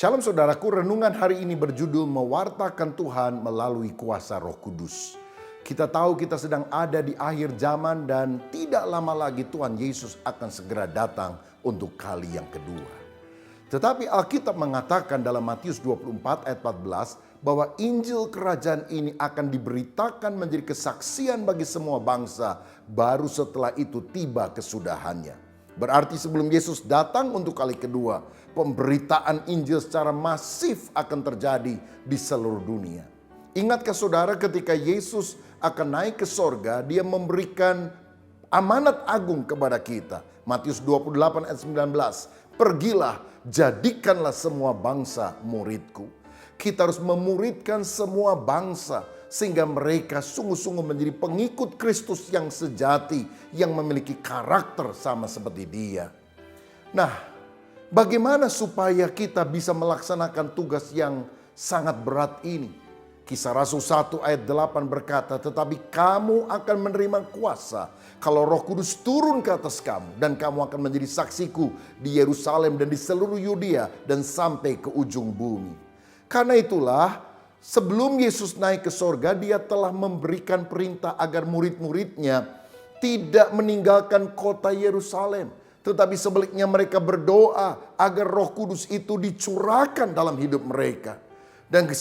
Shalom saudaraku, renungan hari ini berjudul Mewartakan Tuhan melalui kuasa Roh Kudus. Kita tahu kita sedang ada di akhir zaman dan tidak lama lagi Tuhan Yesus akan segera datang untuk kali yang kedua. Tetapi Alkitab mengatakan dalam Matius 24 ayat 14 bahwa Injil kerajaan ini akan diberitakan menjadi kesaksian bagi semua bangsa, baru setelah itu tiba kesudahannya. Berarti sebelum Yesus datang untuk kali kedua, pemberitaan Injil secara masif akan terjadi di seluruh dunia. Ingatkah saudara ketika Yesus akan naik ke sorga, dia memberikan amanat agung kepada kita. Matius 28 ayat 19, pergilah, jadikanlah semua bangsa muridku. Kita harus memuridkan semua bangsa sehingga mereka sungguh-sungguh menjadi pengikut Kristus yang sejati, yang memiliki karakter sama seperti Dia. Nah, bagaimana supaya kita bisa melaksanakan tugas yang sangat berat ini? Kisah Rasul 1 ayat 8 berkata, tetapi kamu akan menerima kuasa kalau Roh Kudus turun ke atas kamu, dan kamu akan menjadi saksiku di Yerusalem dan di seluruh Yudea dan sampai ke ujung bumi. Karena itulah sebelum Yesus naik ke sorga, dia telah memberikan perintah agar murid-muridnya tidak meninggalkan kota Yerusalem. Tetapi sebaliknya mereka berdoa agar Roh Kudus itu dicurahkan dalam hidup mereka. Dan 10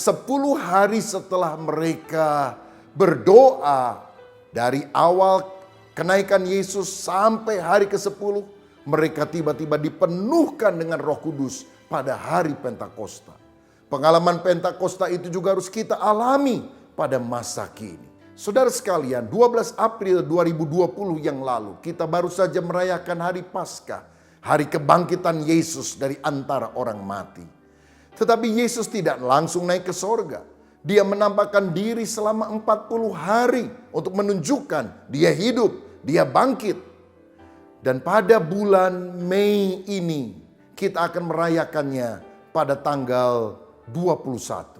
hari setelah mereka berdoa, dari awal kenaikan Yesus sampai hari ke-10, mereka tiba-tiba dipenuhkan dengan Roh Kudus pada hari Pentakosta. Pengalaman Pentakosta itu juga harus kita alami pada masa kini. Saudara sekalian, 12 April 2020 yang lalu kita baru saja merayakan hari Paskah, hari kebangkitan Yesus dari antara orang mati. Tetapi Yesus tidak langsung naik ke sorga. Dia menampakkan diri selama 40 hari untuk menunjukkan dia hidup, dia bangkit. Dan pada bulan Mei ini kita akan merayakannya pada tanggal 21.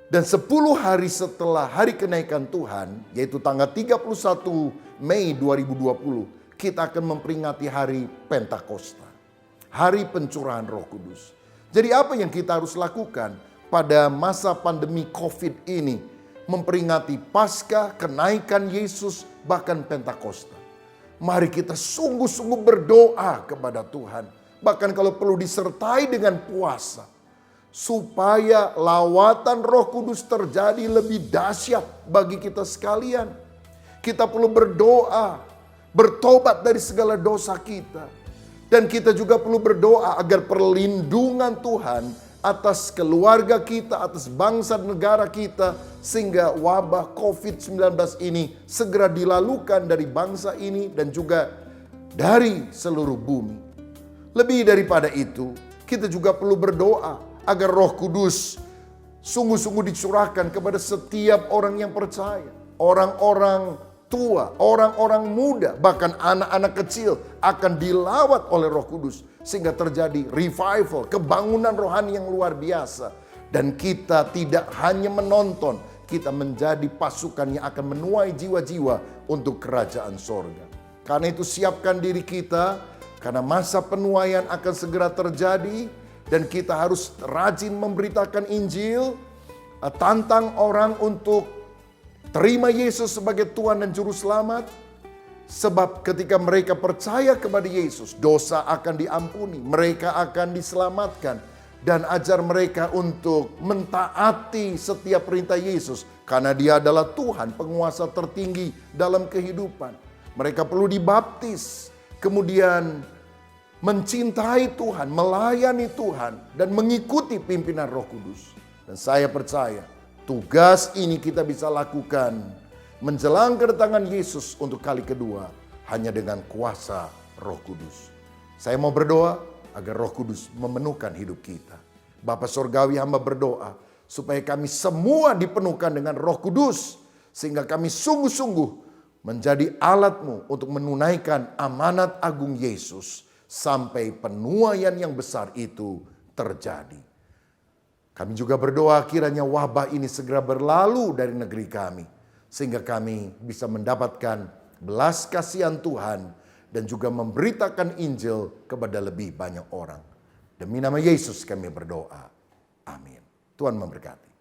Dan 10 hari setelah hari kenaikan Tuhan, yaitu tanggal 31 Mei 2020, kita akan memperingati hari Pentakosta. Hari pencurahan Roh Kudus. Jadi apa yang kita harus lakukan pada masa pandemi COVID ini? Memperingati Paskah, kenaikan Yesus, bahkan Pentakosta. Mari kita sungguh-sungguh berdoa kepada Tuhan. Bahkan kalau perlu disertai dengan puasa. Supaya lawatan Roh Kudus terjadi lebih dahsyat bagi kita sekalian. Kita perlu berdoa, bertobat dari segala dosa kita. Dan kita juga perlu berdoa agar perlindungan Tuhan atas keluarga kita, atas bangsa dan negara kita. Sehingga wabah COVID-19 ini segera dilalukan dari bangsa ini dan juga dari seluruh bumi. Lebih daripada itu, kita juga perlu berdoa agar Roh Kudus sungguh-sungguh dicurahkan kepada setiap orang yang percaya. Orang-orang tua, orang-orang muda, bahkan anak-anak kecil akan dilawat oleh Roh Kudus. Sehingga terjadi revival, kebangunan rohani yang luar biasa. Dan kita tidak hanya menonton, kita menjadi pasukan yang akan menuai jiwa-jiwa untuk kerajaan sorga. Karena itu siapkan diri kita, karena masa penuaian akan segera terjadi. Dan kita harus rajin memberitakan Injil, tantang orang untuk terima Yesus sebagai Tuhan dan Juru Selamat. Sebab ketika mereka percaya kepada Yesus, dosa akan diampuni, mereka akan diselamatkan. Dan ajar mereka untuk mentaati setiap perintah Yesus. Karena Dia adalah Tuhan, penguasa tertinggi dalam kehidupan. Mereka perlu dibaptis, kemudian mencintai Tuhan, melayani Tuhan, dan mengikuti pimpinan Roh Kudus. Dan saya percaya tugas ini kita bisa lakukan menjelang kedatangan Yesus untuk kali kedua hanya dengan kuasa Roh Kudus. Saya mau berdoa agar Roh Kudus memenuhkan hidup kita. Bapa Surgawi, hamba berdoa supaya kami semua dipenuhkan dengan Roh Kudus sehingga kami sungguh-sungguh menjadi alat-Mu untuk menunaikan amanat agung Yesus sampai penuaian yang besar itu terjadi. Kami juga berdoa kiranya wabah ini segera berlalu dari negeri kami. Sehingga kami bisa mendapatkan belas kasihan Tuhan dan juga memberitakan Injil kepada lebih banyak orang. Demi nama Yesus kami berdoa. Amin. Tuhan memberkati.